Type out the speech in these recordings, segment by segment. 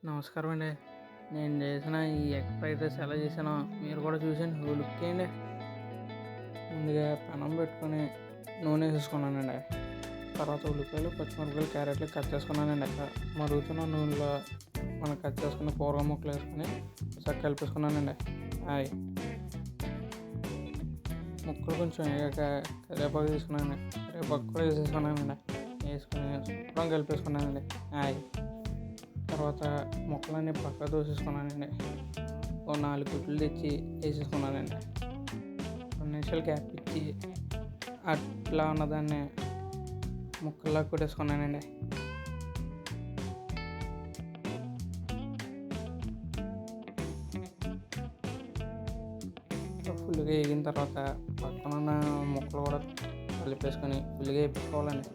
నమస్కారం అండి. నేను చేసిన ఈ ఎగ్ ఫ్రైడ్ రైస్ ఎలా చేశానో మీరు కూడా చూసండి. ఓ లుక్ వేయండి. ముందుగా పెనం పెట్టుకొని నూనె వేసేసుకున్నానండి. తర్వాత ఉల్లిపాయలు, పచ్చిమిరపకాయలు, క్యారెట్లు కట్ చేసుకున్నానండి. మరుగుతున్న నూనెలో మనం కట్ చేసుకున్న కూరగాయ ముక్కలు వేసుకొని ఒకసారి కలిపేసుకున్నానండి. హాయ్ ముక్కలు కొంచెం వేగాక కరివేపాకు తీసుకున్నానండి. కరివేపాకు కూడా వేసేసుకున్నానండి. వేసుకొని శుభ్రం కలిపేసుకున్నానండి. హాయ్ తర్వాత ముక్కలన్నీ పక్కకు దోసేసుకున్నానండి. ఓ 4 గుడ్లు తెచ్చి వేసేసుకున్నానండి. 2 నిమిషాలు గ్యాప్ ఇచ్చి అట్లా ఉన్నదాన్ని ముక్కల్లా కొట్టేసుకున్నానండి. ఫుల్గా వేగిన తర్వాత పక్కన ఉన్న ముక్కలు కూడా కలిపేసుకొని ఫుల్గా వేపుకోవాలండి.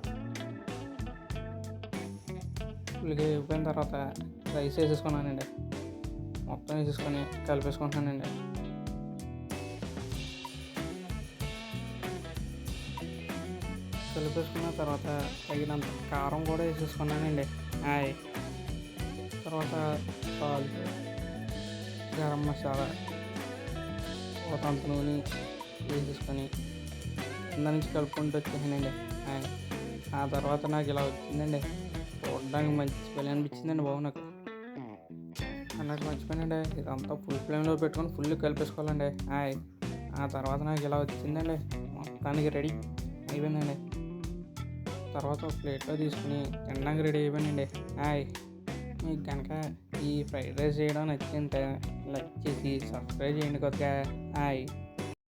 ఫుల్గా వేగిపోయిన తర్వాత రైస్ వేసేసుకున్నానండి. మొత్తం వేసేసుకొని కలిపేసుకుంటున్నానండి. కలిపేసుకున్న తర్వాత తగినంత కారం కూడా వేసేసుకున్నానండి. హాయ్ తర్వాత సాల్ట్, గరం మసాలా, ఒక అంత నూనె వేసేసుకొని కింద నుంచి కలుపుకుంటూ వచ్చేసానండి. హాయ్ ఆ తర్వాత నాకు ఇలా వచ్చిందండి. చూడడానికి మంచి స్మెల్ అనిపించిందండి బాబు నాకు. అన్నట్టు మర్చిపోయానండి, ఇదంతా ఫుల్ ఫ్లేమ్లో పెట్టుకొని ఫుల్ కలిపేసుకోవాలండి. హాయ్ ఆ తర్వాత నాకు ఇలా వచ్చిందండి. మొత్తానికి రెడీ అయిపోయిందండి. తర్వాత ఒక ప్లేట్లో తీసుకుని తినడానికి రెడీ అయిపోయానండి. హాయ్ మీకు కనుక ఈ ఫ్రైడ్ రైస్ చేయడం నచ్చింటే లైక్ చేసి సబ్స్క్రైబ్ చేయండి కొద్దిగా. హాయ్